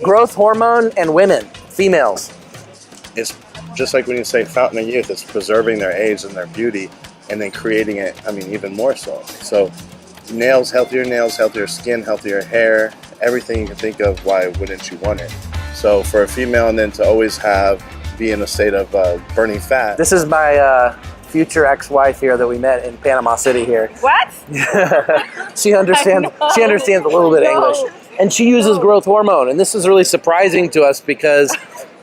Growth hormone and women, females. It's just like when you say fountain of youth, it's preserving their age and their beauty and then creating it, even more so. So healthier skin, healthier hair, everything you can think of, why wouldn't you want it? So for a female, and then to always be in a state of burning fat. This is my future ex-wife here that we met in Panama City here. What? She understands a little bit of English. And she uses growth hormone. And this is really surprising to us because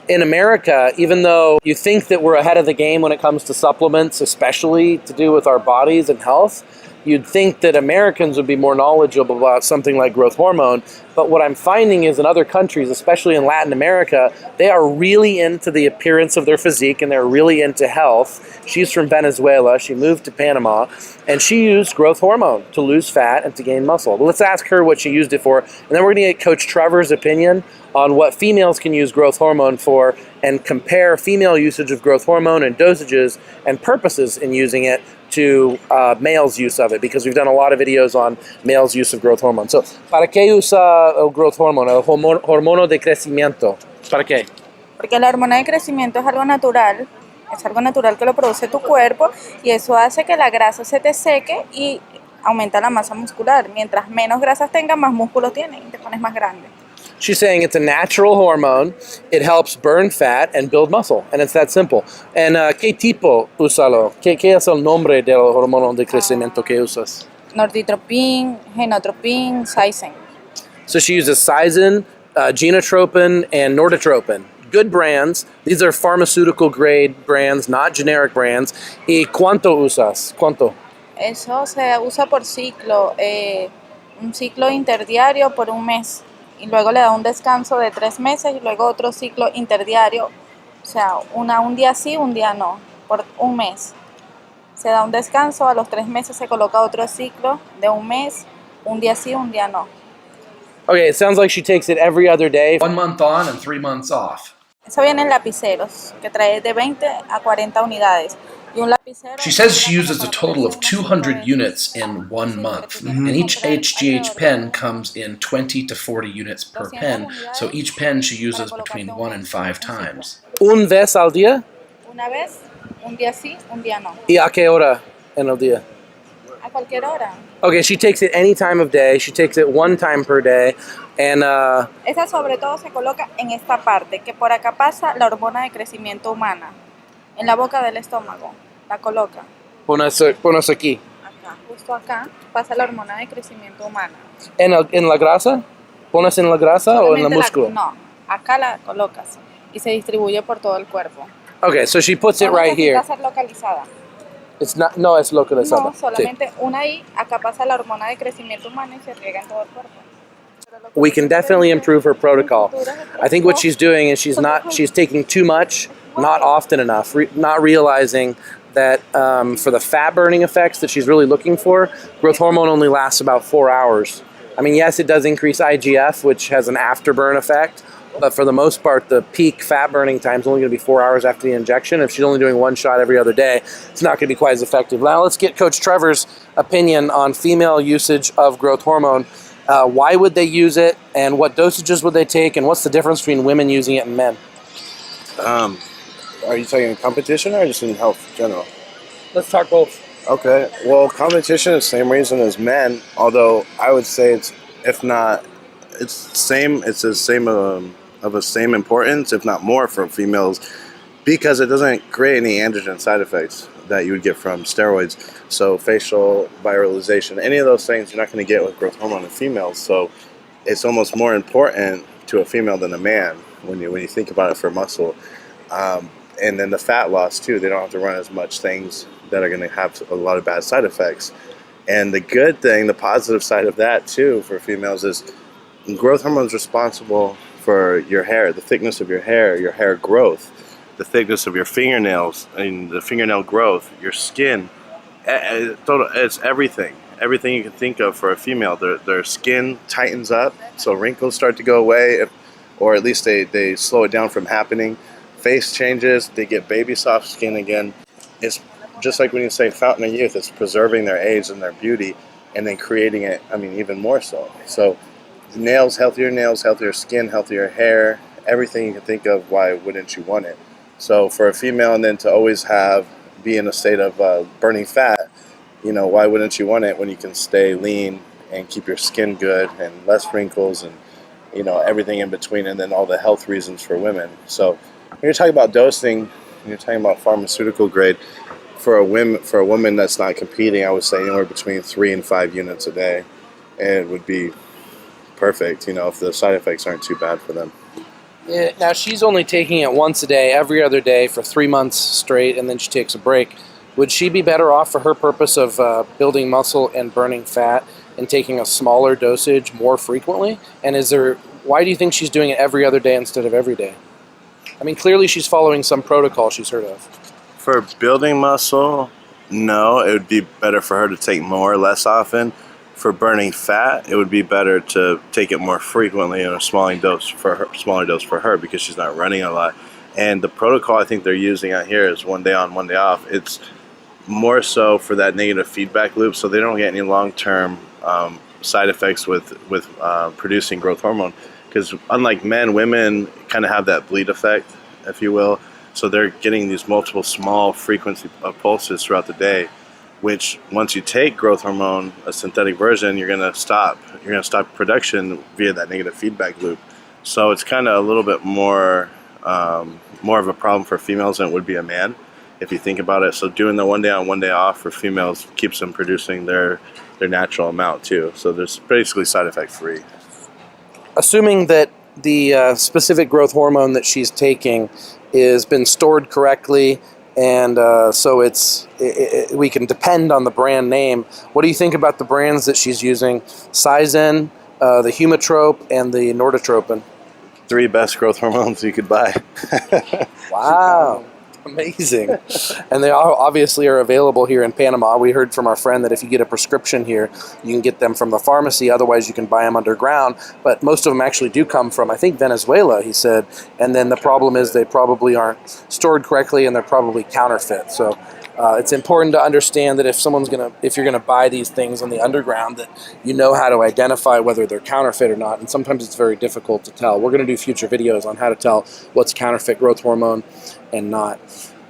in America, even though you think that we're ahead of the game when it comes to supplements, especially to do with our bodies and health, you'd think that Americans would be more knowledgeable about something like growth hormone. But what I'm finding is in other countries, especially in Latin America, they are really into the appearance of their physique and they're really into health. She's from Venezuela. She moved to Panama and she used growth hormone to lose fat and to gain muscle. But let's ask her what she used it for. And then we're going to get Coach Trevor's opinion on what females can use growth hormone for and compare female usage of growth hormone and dosages and purposes in using it to males' use of it, because we've done a lot of videos on males' use of growth hormone. So, ¿para qué usa el growth hormone? El hormono de crecimiento. ¿Para qué? Porque la hormona de crecimiento es algo natural que lo produce tu cuerpo y eso hace que la grasa se te seque y aumenta la masa muscular. Mientras menos grasas tengas, más músculos tienes y te pones más grande. She's saying it's a natural hormone. It helps burn fat and build muscle, and it's that simple. And ¿qué tipo úsalo? ¿Qué es el nombre del hormono de crecimiento que usas? Nortitropin, genotropin, Saizen. So she uses Saizen, genotropin, and Norditropin. Good brands. These are pharmaceutical grade brands, not generic brands. ¿Y cuánto usas? ¿Cuánto? Eso se usa por ciclo, un ciclo interdiario por un mes. Y luego le da un descanso de 3 meses y luego otro ciclo interdiario, o sea, un día sí, un día no, por un mes. Se da un descanso, a los 3 meses se coloca otro ciclo de un mes, un día sí, un día no. Okay, it sounds like she takes it every other day. 1 month on and 3 months off. Eso viene en lapiceros, que trae de 20 a 40 unidades. Y un lapicero, She says she uses a total of 200 units in 1 month, and each HGH pen comes in 20 to 40 units per pen, so each pen she uses between 1 and 5 times. ¿Un vez al día? una vez, un día sí, un día no. ¿Y a qué hora en el día? A cualquier hora. Okay, she takes it any time of day. She takes it 1 time per day. And Esta sobre todo se coloca en esta parte, que por acá pasa la hormona de crecimiento humana. En la boca del estómago, la coloca. pones aquí. Acá, justo acá, pasa la hormona de crecimiento humana. ¿En la grasa? ¿Pones en la grasa o en el músculo? No, acá la colocas y se distribuye por todo el cuerpo. Okay, so she puts it right here. Ser localizada. It's not, no, es localizada. No, solamente una ahí, acá pasa la hormona de crecimiento humano y se riega en todo el cuerpo. We can definitely improve her protocol. I think what she's doing is she's taking too much, not often enough, not realizing that for the fat burning effects that she's really looking for, growth hormone only lasts about 4 hours. I mean, yes, it does increase IGF, which has an afterburn effect, but for the most part, the peak fat burning time is only going to be 4 hours after the injection. If she's only doing 1 shot every other day, it's not going to be quite as effective. Now let's get Coach Trevor's opinion on female usage of growth hormone. Why would they use it, and what dosages would they take, and what's the difference between women using it and men? Are you talking in competition or just in health in general? Let's talk both. Okay, well, competition is the same reason as men, although I would say it's the same of the same importance, if not more, for females, because it doesn't create any androgen side effects that you would get from steroids. So facial viralization, any of those things you're not going to get with growth hormone in females. So it's almost more important to a female than a man when you think about it for muscle. And then the fat loss too. They don't have to run as much things that are going to have a lot of bad side effects. And the good thing, the positive side of that too for females is growth hormone is responsible for your hair, the thickness of your hair growth, the thickness of your fingernails, and the fingernail growth, your skin. It's everything. Everything you can think of for a female. Their skin tightens up, so wrinkles start to go away, or at least they slow it down from happening. Face changes, they get baby soft skin again. It's just like when you say fountain of youth, it's preserving their age and their beauty and then creating it, even more so. So nails, healthier skin, healthier hair, everything you can think of. Why wouldn't you want it? So for a female, and then to always be in a state of burning fat, why wouldn't you want it when you can stay lean and keep your skin good and less wrinkles and everything in between, and then all the health reasons for women. So when you're talking about dosing, you're talking about pharmaceutical grade for a woman that's not competing. I would say anywhere between 3 and 5 units a day, and it would be perfect. If the side effects aren't too bad for them. Yeah, now she's only taking it once a day, every other day for 3 months straight, and then she takes a break. Would she be better off for her purpose of building muscle and burning fat and taking a smaller dosage more frequently? And why do you think she's doing it every other day instead of every day? I mean, clearly she's following some protocol she's heard of. For building muscle, no, it would be better for her to take more less often. For burning fat, it would be better to take it more frequently in a smaller dose for her because she's not running a lot. And the protocol I think they're using out here is 1 day on, 1 day off. It's more so for that negative feedback loop, so they don't get any long-term side effects with producing growth hormone. Because unlike men, women kind of have that bleed effect, if you will. So they're getting these multiple small frequency of pulses throughout the day, which once you take growth hormone, a synthetic version, you're gonna stop production via that negative feedback loop. So it's kind of a little bit more of a problem for females than it would be a man, if you think about it. So doing the 1 day on, 1 day off for females keeps them producing their natural amount too. So there's basically side effect free. Assuming that the specific growth hormone that she's taking is been stored correctly, and so we can depend on the brand name. What do you think about the brands that she's using? Cyzen, the Humatrope, and the Norditropin. 3 best growth hormones you could buy. Wow. Amazing. And they obviously are available here in Panama. We heard from our friend that if you get a prescription here, you can get them from the pharmacy. Otherwise, you can buy them underground. But most of them actually do come from, I think, Venezuela, he said. And then the problem is they probably aren't stored correctly, and they're probably counterfeit. So it's important to understand that if you're gonna buy these things on the underground, that you know how to identify whether they're counterfeit or not. And sometimes it's very difficult to tell. We're gonna do future videos on how to tell what's counterfeit growth hormone and not.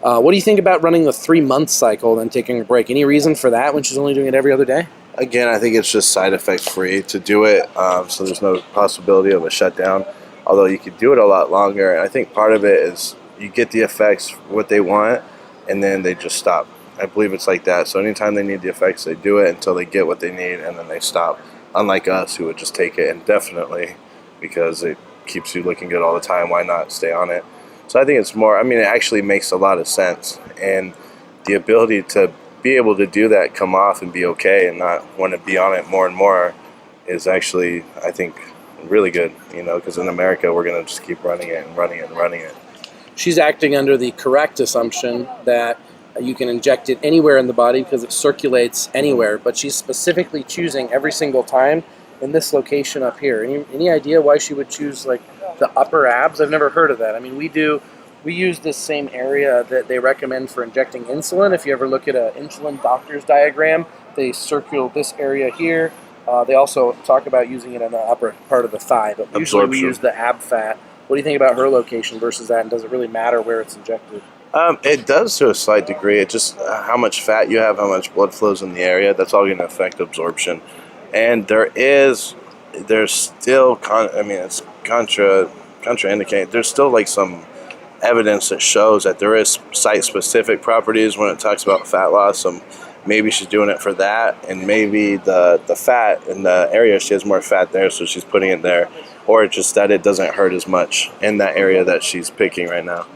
What do you think about running the 3-month cycle and then taking a break? Any reason for that when she's only doing it every other day? Again, I think it's just side effects free to do it, so there's no possibility of a shutdown, although you could do it a lot longer. And I think part of it is you get the effects, what they want, and then they just stop. I believe it's like that. So anytime they need the effects, they do it until they get what they need, and then they stop. Unlike us, who would just take it indefinitely because it keeps you looking good all the time. Why not stay on it? So I think it's more, it actually makes a lot of sense. And the ability to be able to do that, come off and be okay and not want to be on it more and more is actually, I think, really good, because in America, we're going to just keep running it and running it and running it. She's acting under the correct assumption that you can inject it anywhere in the body because it circulates anywhere, but she's specifically choosing every single time in this location up here. Any idea why she would choose like the upper abs? I've never heard of that. We use this same area that they recommend for injecting insulin. If you ever look at an insulin doctor's diagram, they circle this area here. They also talk about using it in the upper part of the thigh, but usually we use the ab fat. What do you think about her location versus that, and does it really matter where it's injected? It does to a slight degree. It just how much fat you have, how much blood flows in the area, that's all going to affect absorption. And there's still, it's contraindicated. There's still like some evidence that shows that there is site-specific properties when it talks about fat loss. So maybe she's doing it for that, and maybe the fat in the area, she has more fat there, so she's putting it there. Or just that it doesn't hurt as much in that area that she's picking right now.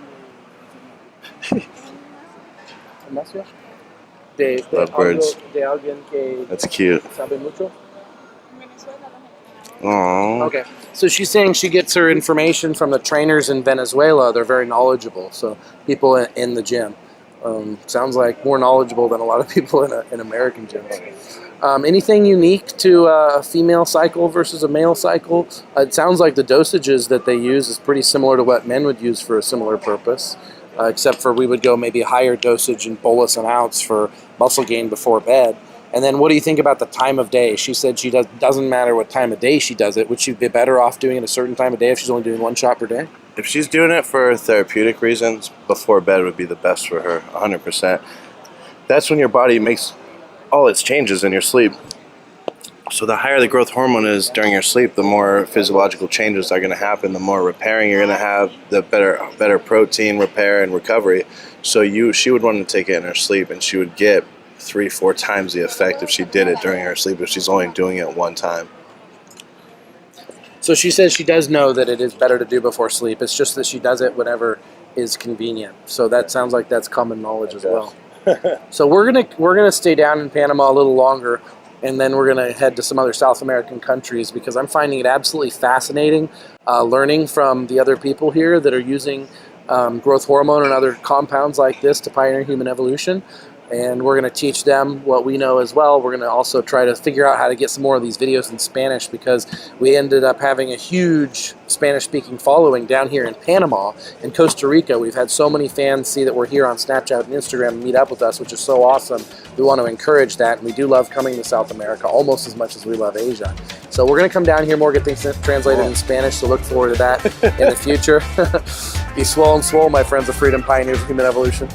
Lovebirds. That's cute. Aww. Okay, so she's saying she gets her information from the trainers in Venezuela. They're very knowledgeable, so people in the gym. Sounds like more knowledgeable than a lot of people in American gyms. Anything unique to a female cycle versus a male cycle? It sounds like the dosages that they use is pretty similar to what men would use for a similar purpose, except for we would go maybe higher dosage in bolus and ounce for muscle gain before bed. And then what do you think about the time of day? She said doesn't matter what time of day she does it. Would she be better off doing it a certain time of day if she's only doing 1 shot per day? If she's doing it for therapeutic reasons, before bed would be the best for her, 100%. That's when your body makes all its changes in your sleep. So the higher the growth hormone is during your sleep, the more physiological changes are going to happen, the more repairing you're going to have, the better protein repair and recovery. So she would want to take it in her sleep, and she would get 3-4 times the effect if she did it during her sleep if she's only doing it 1 time. So she says she does know that it is better to do before sleep. It's just that she does it whenever is convenient. So that sounds like that's common knowledge as well. So we're gonna stay down in Panama a little longer, and then we're gonna head to some other South American countries because I'm finding it absolutely fascinating learning from the other people here that are using growth hormone and other compounds like this to pioneer human evolution. And we're going to teach them what we know as well. We're going to also try to figure out how to get some more of these videos in Spanish because we ended up having a huge Spanish-speaking following down here in Panama and Costa Rica. We've had so many fans see that we're here on Snapchat and Instagram and meet up with us, which is so awesome. We want to encourage that, and we do love coming to South America almost as much as we love Asia. So we're going to come down here more, get things translated in Spanish, so look forward to that in the future. Be swole and swole, my friends of freedom, pioneers of human evolution.